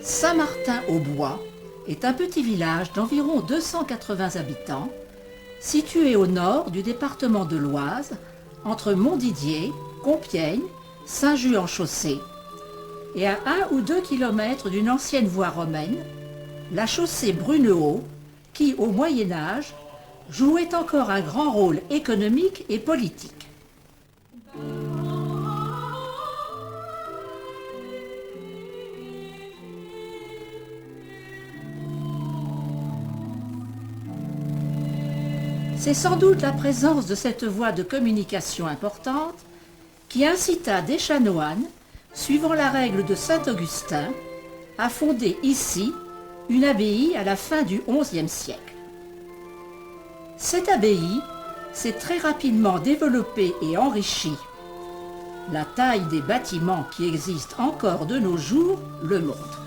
Saint-Martin-au-Bois est un petit village d'environ 280 habitants, situé au nord du département de l'Oise, entre Montdidier, Compiègne, Saint-Just-en-Chaussée, et à 1 ou 2 kilomètres d'une ancienne voie romaine, la chaussée Brunehaut, qui, au Moyen-Âge, jouait encore un grand rôle économique et politique. C'est sans doute la présence de cette voie de communication importante qui incita des chanoines, suivant la règle de saint Augustin, à fonder ici une abbaye à la fin du XIe siècle. Cette abbaye s'est très rapidement développée et enrichie. La taille des bâtiments qui existent encore de nos jours le montre.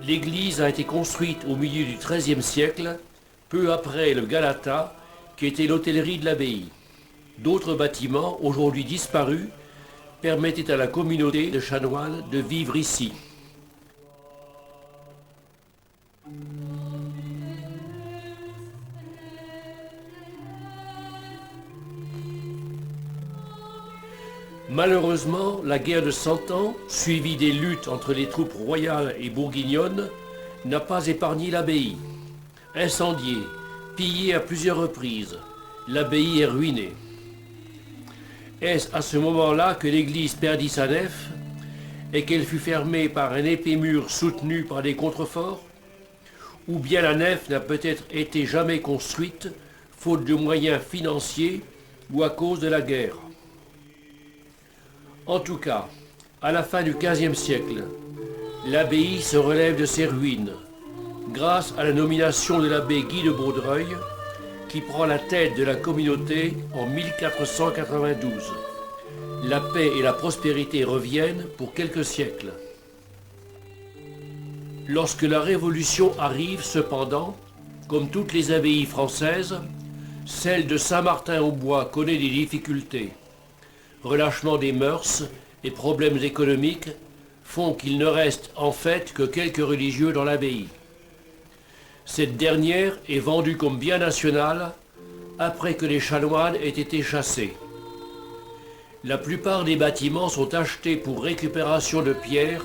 L'église a été construite au milieu du XIIIe siècle, peu après le Galata, qui était l'hôtellerie de l'abbaye. D'autres bâtiments, aujourd'hui disparus, permettaient à la communauté de chanoines de vivre ici. Malheureusement, la guerre de Cent Ans, suivie des luttes entre les troupes royales et bourguignonnes, n'a pas épargné l'abbaye. Incendiée, pillée à plusieurs reprises, l'abbaye est ruinée. Est-ce à ce moment-là que l'église perdit sa nef et qu'elle fut fermée par un épais mur soutenu par des contreforts? Ou bien la nef n'a peut-être été jamais construite, faute de moyens financiers ou à cause de la guerre? En tout cas, à la fin du XVe siècle, l'abbaye se relève de ses ruines, grâce à la nomination de l'abbé Guy de Baudreuil, qui prend la tête de la communauté en 1492. La paix et la prospérité reviennent pour quelques siècles. Lorsque la Révolution arrive, cependant, comme toutes les abbayes françaises, celle de Saint-Martin-au-Bois connaît des difficultés. Relâchement des mœurs et problèmes économiques font qu'il ne reste en fait que quelques religieux dans l'abbaye. Cette dernière est vendue comme bien national après que les chanoines aient été chassés. La plupart des bâtiments sont achetés pour récupération de pierres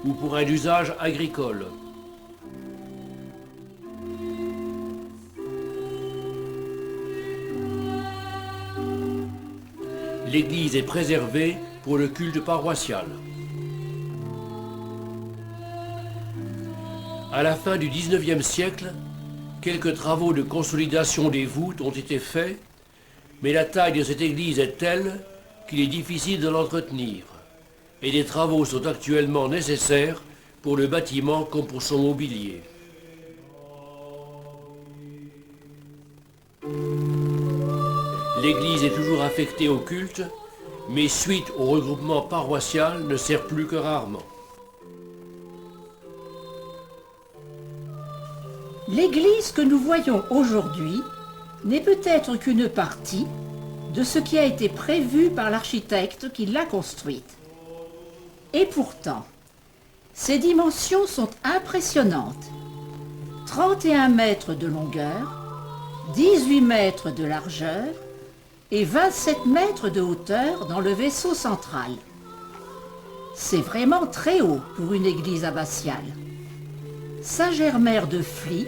ou pour un usage agricole. L'église est préservée pour le culte paroissial. À la fin du XIXe siècle, quelques travaux de consolidation des voûtes ont été faits, mais la taille de cette église est telle qu'il est difficile de l'entretenir, et des travaux sont actuellement nécessaires pour le bâtiment comme pour son mobilier. L'église est toujours affectée au culte, mais suite au regroupement paroissial ne sert plus que rarement. L'église que nous voyons aujourd'hui n'est peut-être qu'une partie de ce qui a été prévu par l'architecte qui l'a construite. Et pourtant, ses dimensions sont impressionnantes. 31 mètres de longueur, 18 mètres de largeur et 27 mètres de hauteur dans le vaisseau central. C'est vraiment très haut pour une église abbatiale. Saint-Germer de Fly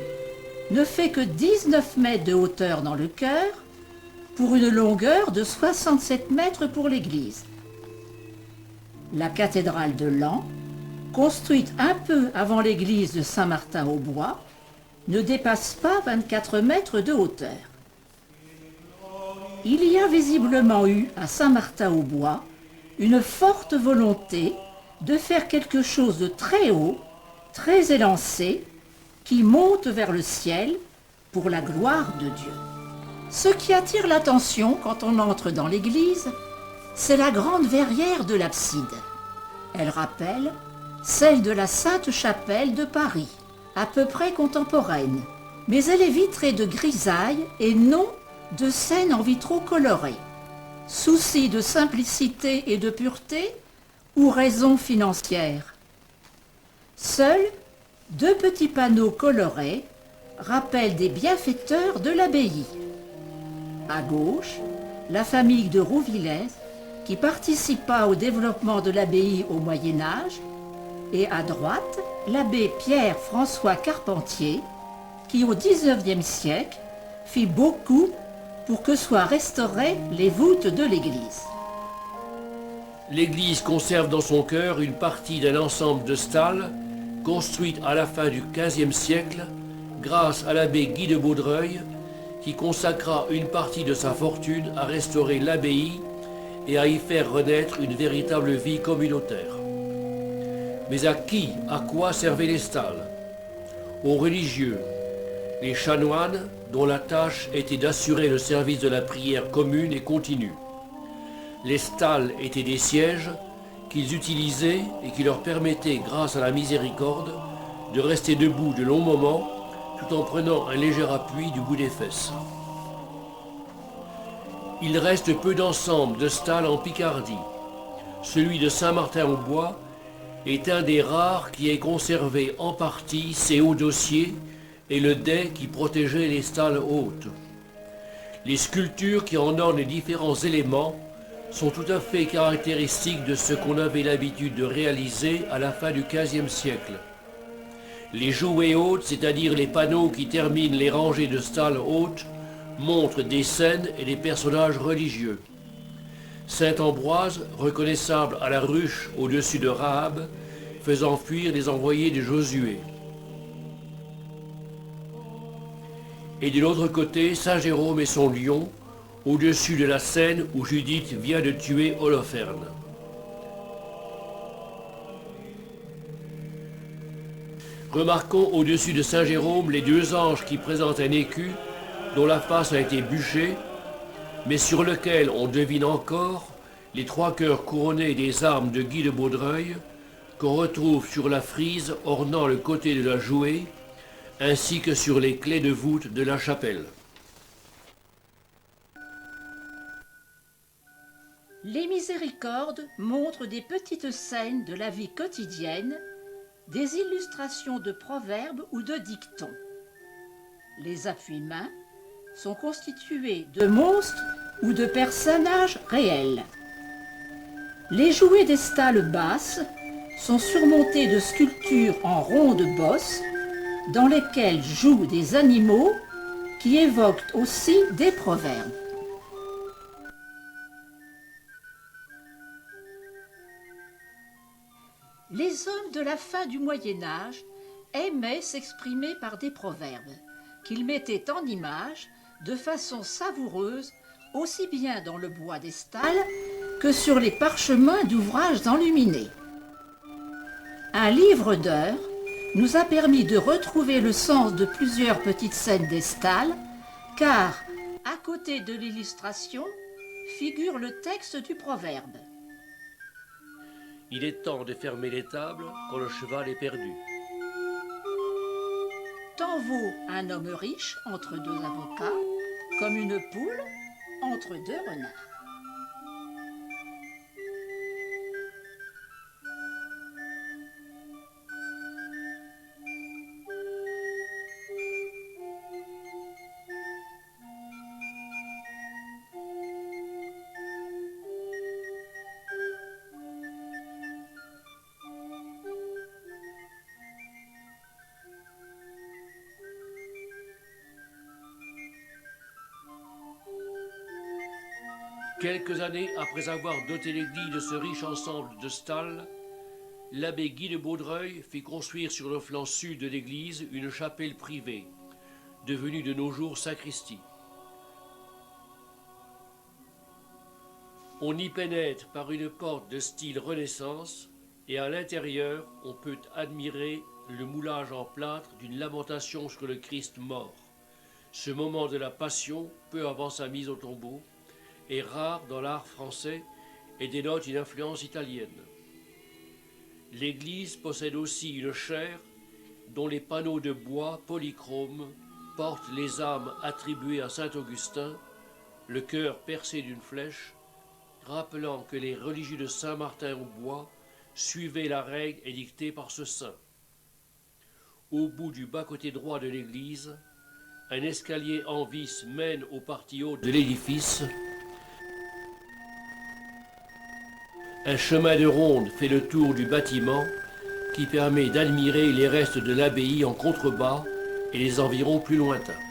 ne fait que 19 mètres de hauteur dans le chœur pour une longueur de 67 mètres pour l'église. La cathédrale de Laon, construite un peu avant l'église de Saint-Martin-au-Bois, ne dépasse pas 24 mètres de hauteur. Il y a visiblement eu à Saint-Martin-au-Bois une forte volonté de faire quelque chose de très haut, très élancé, qui monte vers le ciel pour la gloire de Dieu. Ce qui attire l'attention quand on entre dans l'église, c'est la grande verrière de l'abside. Elle rappelle celle de la Sainte-Chapelle de Paris, à peu près contemporaine, mais elle est vitrée de grisailles et non de scènes en vitraux colorés. Souci de simplicité et de pureté ou raison financière? Seuls 2 petits panneaux colorés rappellent des bienfaiteurs de l'abbaye. À gauche, la famille de Rouvillez, qui participa au développement de l'abbaye au Moyen-Âge, et à droite, l'abbé Pierre-François Carpentier, qui au XIXe siècle fit beaucoup pour que soient restaurées les voûtes de l'église. L'église conserve dans son cœur une partie d'un ensemble de stalles construite à la fin du XVe siècle grâce à l'abbé Guy de Baudreuil qui consacra une partie de sa fortune à restaurer l'abbaye et à y faire renaître une véritable vie communautaire. Mais à qui, à quoi servaient les stalles? Aux religieux, les chanoines dont la tâche était d'assurer le service de la prière commune et continue. Les stalles étaient des sièges qu'ils utilisaient et qui leur permettaient, grâce à la miséricorde, de rester debout de longs moments tout en prenant un léger appui du bout des fesses. Il reste peu d'ensembles de stalles en Picardie. Celui de Saint-Martin-au-Bois est un des rares qui ait conservé en partie ses hauts dossiers et le dais qui protégeait les stalles hautes. Les sculptures qui en ornent les différents éléments sont tout à fait caractéristiques de ce qu'on avait l'habitude de réaliser à la fin du XVe siècle. Les jouets hautes, c'est-à-dire les panneaux qui terminent les rangées de stalles hautes, montrent des scènes et des personnages religieux. Saint-Ambroise, reconnaissable à la ruche au-dessus de Rahab, faisant fuir les envoyés de Josué. Et de l'autre côté, Saint-Jérôme et son lion, au-dessus de la scène où Judith vient de tuer Holoferne. Remarquons au-dessus de Saint-Jérôme les 2 anges qui présentent un écu dont la face a été bûchée, mais sur lequel on devine encore les 3 cœurs couronnés des armes de Guy de Baudreuil qu'on retrouve sur la frise ornant le côté de la jouée, ainsi que sur les clés de voûte de la chapelle. Les miséricordes montrent des petites scènes de la vie quotidienne, des illustrations de proverbes ou de dictons. Les appuis-mains sont constitués de monstres ou de personnages réels. Les jouets des stalles basses sont surmontés de sculptures en rondes bosses dans lesquelles jouent des animaux qui évoquent aussi des proverbes. Les hommes de la fin du Moyen-Âge aimaient s'exprimer par des proverbes qu'ils mettaient en image de façon savoureuse aussi bien dans le bois des stalles que sur les parchemins d'ouvrages enluminés. Un livre d'heures nous a permis de retrouver le sens de plusieurs petites scènes des stalles, car, à côté de l'illustration, figure le texte du proverbe. Il est temps de fermer les tables quand le cheval est perdu. Tant vaut un homme riche entre 2 avocats, comme une poule entre 2 renards. Quelques années après avoir doté l'église de ce riche ensemble de stalles, l'abbé Guy de Baudreuil fit construire sur le flanc sud de l'église une chapelle privée, devenue de nos jours sacristie. On y pénètre par une porte de style Renaissance et à l'intérieur, on peut admirer le moulage en plâtre d'une lamentation sur le Christ mort. Ce moment de la Passion, peu avant sa mise au tombeau, est rare dans l'art français et dénote une influence italienne. L'église possède aussi une chaire dont les panneaux de bois polychromes portent les âmes attribuées à saint Augustin, le cœur percé d'une flèche, rappelant que les religieux de Saint-Martin-au-Bois suivaient la règle édictée par ce saint. Au bout du bas-côté droit de l'église, un escalier en vis mène aux parties hautes de l'édifice. Un chemin de ronde fait le tour du bâtiment qui permet d'admirer les restes de l'abbaye en contrebas et les environs plus lointains.